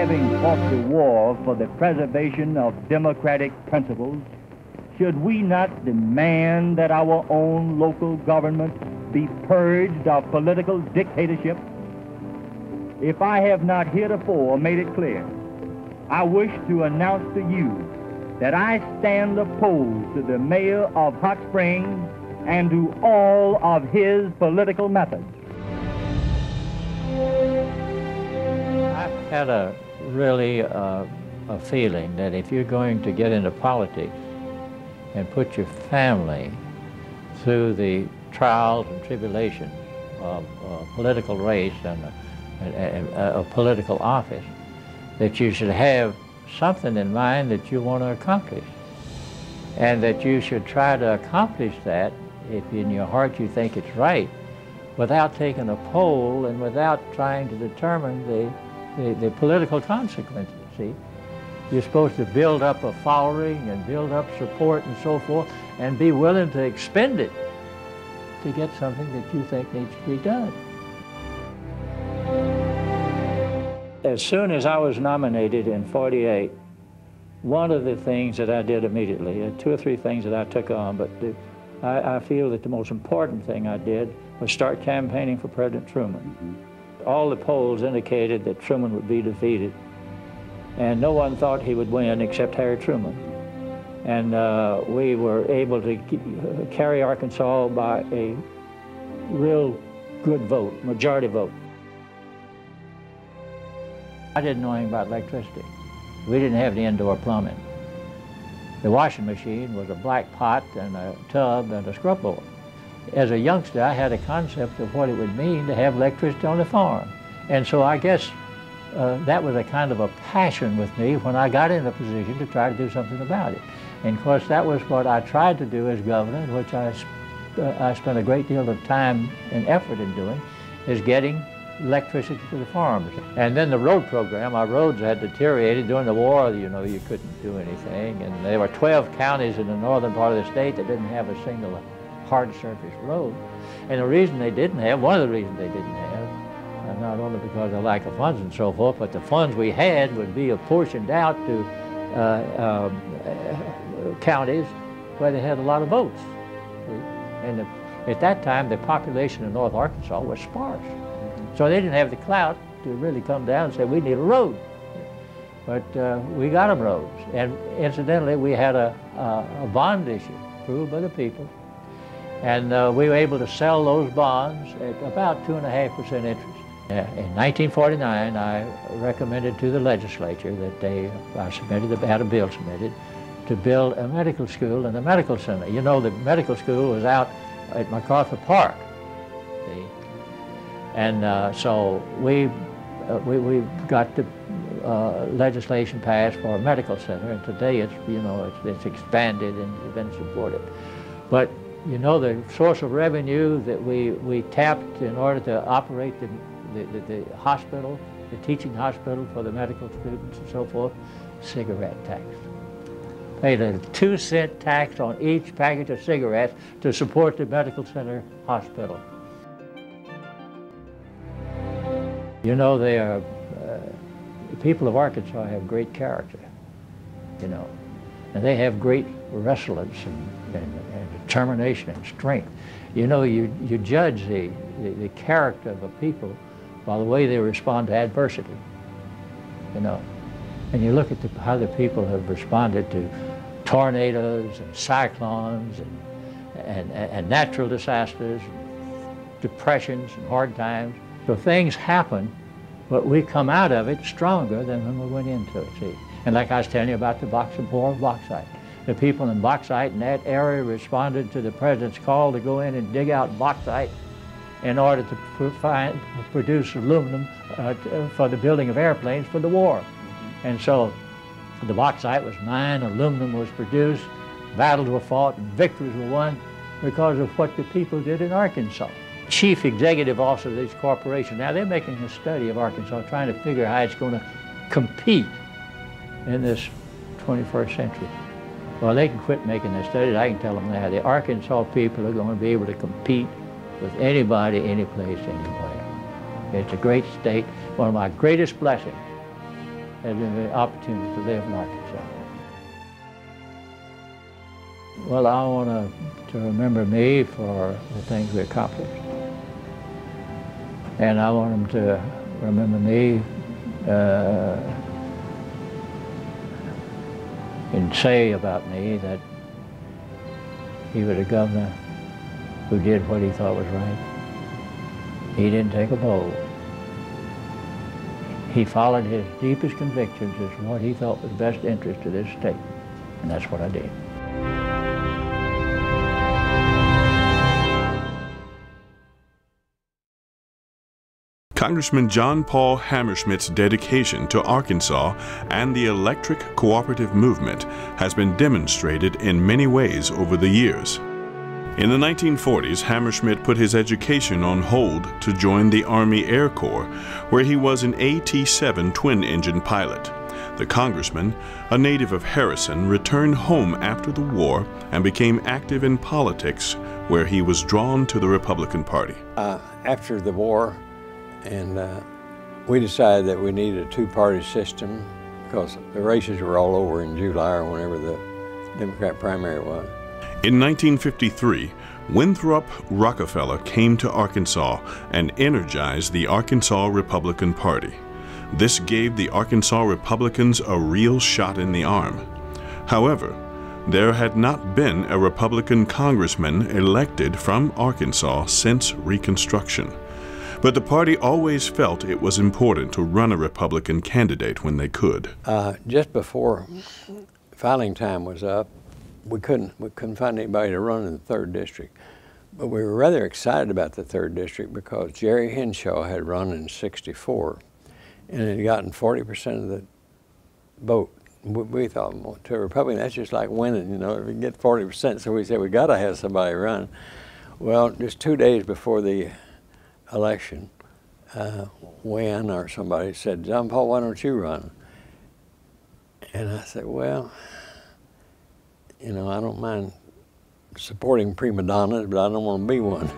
having fought the war for the preservation of democratic principles, should we not demand that our own local government be purged of political dictatorship? If I have not heretofore made it clear, I wish to announce to you that I stand opposed to the mayor of Hot Springs and to all of his political methods. I've had a feeling that if you're going to get into politics and put your family through the trials and tribulations of political race and of political office, that you should have something in mind that you want to accomplish, and that you should try to accomplish that if in your heart you think it's right, without taking a poll and without trying to determine the political consequences. See, you're supposed to build up a following and build up support and so forth, and be willing to expend it to get something that you think needs to be done. As soon as I was nominated in '48, one of the things that I did immediately, two or three things that I took on, but I feel that the most important thing I did was start campaigning for President Truman. All the polls indicated that Truman would be defeated, and no one thought he would win except Harry Truman. And we were able to carry Arkansas by a real good vote, majority vote. I didn't know anything about electricity. We didn't have the indoor plumbing. The washing machine was a black pot and a tub and a scrub board. As a youngster, I had a concept of what it would mean to have electricity on the farm. And so I guess that was a kind of a passion with me when I got in a position to try to do something about it. And of course, that was what I tried to do as governor, which I spent a great deal of time and effort in doing, is getting electricity to the farms. And then the road program, our roads had deteriorated during the war. You know, you couldn't do anything. And there were 12 counties in the northern part of the state that didn't have a single hard surface road. And the reason they didn't have, one of the reasons they didn't have, not only because of lack of funds and so forth, but the funds we had would be apportioned out to counties where they had a lot of votes. And at that time, the population in North Arkansas was sparse. So they didn't have the clout to really come down and say, we need a road. But we got them roads. And incidentally, we had a bond issue approved by the people. And we were able to sell those bonds at about 2.5% interest. In 1949, I recommended to the legislature that I had a bill submitted to build a medical school in the medical center. You know, the medical school was out at MacArthur Park. See? And so we got the legislation passed for a medical center, and today it's, you know, it's expanded and been supported. But you know, the source of revenue that we tapped in order to operate the hospital, the teaching hospital for the medical students and so forth, cigarette tax. Paid a 2-cent tax on each package of cigarettes to support the medical center hospital. You know, the people of Arkansas have great character, you know, and they have great resilience and determination and strength. You know, you judge the character of a people by the way they respond to adversity, you know. And you look at how the people have responded to tornadoes and cyclones and natural disasters, depressions and hard times. So things happen, but we come out of it stronger than when we went into it, see. And like I was telling you about the war of bauxite. The people in bauxite in that area responded to the president's call to go in and dig out bauxite in order to produce aluminum for the building of airplanes for the war. And so the bauxite was mined, aluminum was produced, battles were fought, and victories were won because of what the people did in Arkansas. Chief executive officer of these corporations, now they're making a study of Arkansas, trying to figure how it's going to compete in this 21st century. Well, they can quit making their studies. I can tell them now. The Arkansas people are going to be able to compete with anybody, any place, anywhere. It's a great state. One of my greatest blessings had the opportunity to live in Arkansas. Well, I want to remember me for the things we accomplished. And I want them to remember me and say about me that he was a governor who did what he thought was right. He didn't take a bow. He followed his deepest convictions as what he thought was best interest of this state. And that's what I did. Congressman John Paul Hammerschimidt's dedication to Arkansas and the electric cooperative movement has been demonstrated in many ways over the years. In the 1940s, Hammerschimidt put his education on hold to join the Army Air Corps, where he was an AT-7 twin-engine pilot. The congressman, a native of Harrison, returned home after the war and became active in politics, where he was drawn to the Republican Party. After the war, we decided that we needed a two-party system because the races were all over in July or whenever the Democrat primary was. In 1953, Winthrop Rockefeller came to Arkansas and energized the Arkansas Republican Party. This gave the Arkansas Republicans a real shot in the arm. However, there had not been a Republican congressman elected from Arkansas since Reconstruction. But the party always felt it was important to run a Republican candidate when they could. Just before filing time was up, we couldn't find anybody to run in the 3rd District. But we were rather excited about the 3rd District because Jerry Henshaw had run in '64 and had gotten 40% of the vote. We thought, well, to a Republican, that's just like winning, you know, if you get 40%. So we said, we got to have somebody run. Well, just 2 days before the election, Wynn or somebody said, John Paul, why don't you run? And I said, well, you know, I don't mind supporting prima donnas, but I don't want to be one.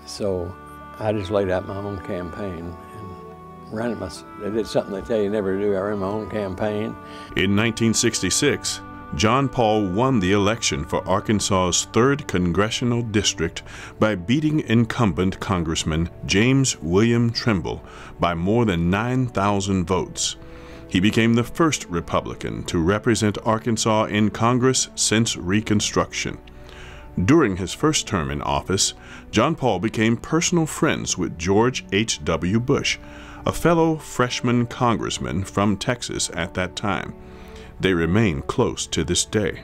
So I just laid out my own campaign and ran it myself. I did something they tell you never to do. I ran my own campaign. In 1966, John Paul won the election for Arkansas's 3rd Congressional District by beating incumbent Congressman James William Trimble by more than 9,000 votes. He became the first Republican to represent Arkansas in Congress since Reconstruction. During his first term in office, John Paul became personal friends with George H.W. Bush, a fellow freshman congressman from Texas at that time. They remain close to this day.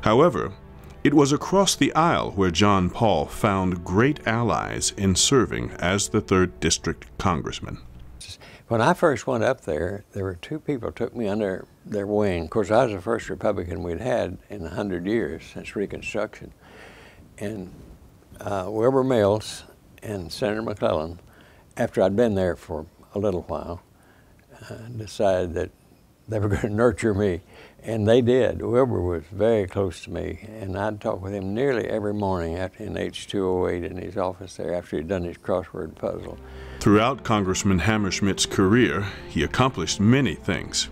However, it was across the aisle where John Paul found great allies in serving as the 3rd District Congressman. When I first went up there were 2 people who took me under their wing. Of course, I was the first Republican we'd had in 100 years since Reconstruction. And Wilbur Mills and Senator McClellan, after I'd been there for a little while, decided that they were going to nurture me, and they did. Wilbur was very close to me, and I'd talk with him nearly every morning in H208 in his office there after he'd done his crossword puzzle. Throughout Congressman Hammerschimidt's career, he accomplished many things,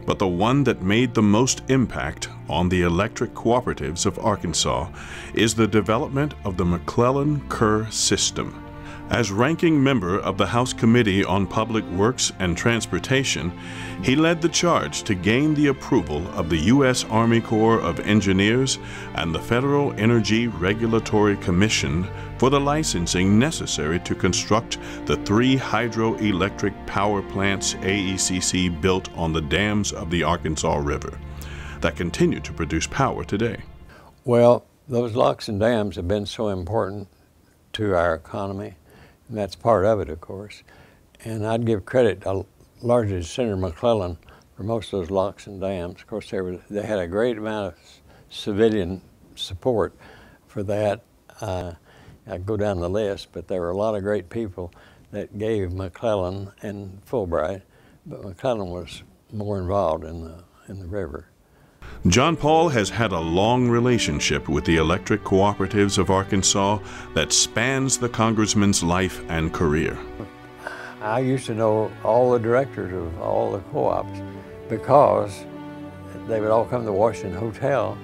but the one that made the most impact on the electric cooperatives of Arkansas is the development of the McClellan-Kerr system. As ranking member of the House Committee on Public Works and Transportation, he led the charge to gain the approval of the U.S. Army Corps of Engineers and the Federal Energy Regulatory Commission for the licensing necessary to construct the 3 hydroelectric power plants AECC built on the dams of the Arkansas River that continue to produce power today. Well, those locks and dams have been so important to our economy. And that's part of it, of course. And I'd give credit largely to Senator McClellan for most of those locks and dams. Of course, they had a great amount of civilian support for that. I'd go down the list, but there were a lot of great people that gave McClellan and Fulbright, but McClellan was more involved in the river. John Paul has had a long relationship with the electric cooperatives of Arkansas that spans the congressman's life and career. I used to know all the directors of all the co-ops because they would all come to the Washington Hotel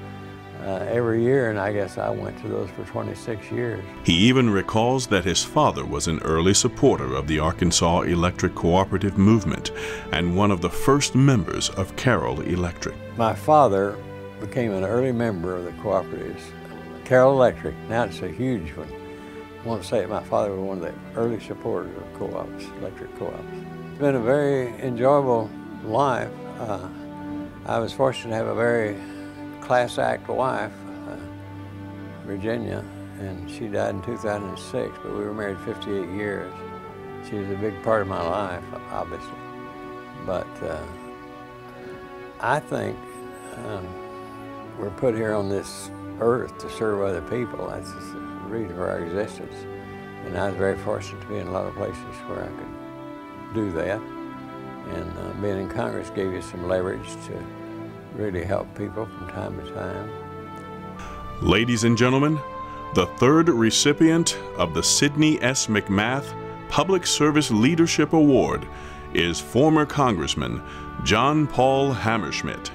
every year, and I guess I went to those for 26 years. He even recalls that his father was an early supporter of the Arkansas Electric Cooperative movement and one of the first members of Carroll Electric. My father became an early member of the cooperatives. Carroll Electric, now it's a huge one. I want to say that my father was one of the early supporters of co-ops, electric co-ops. It's been a very enjoyable life. I was fortunate to have a very class act wife, Virginia, and she died in 2006, but we were married 58 years. She was a big part of my life, obviously. But I think we're put here on this earth to serve other people. That's the reason for our existence. And I was very fortunate to be in a lot of places where I could do that. And being in Congress gave you some leverage to really help people from time to time. Ladies and gentlemen, the third recipient of the Sidney S. McMath Public Service Leadership Award is former Congressman John Paul Hammerschimidt.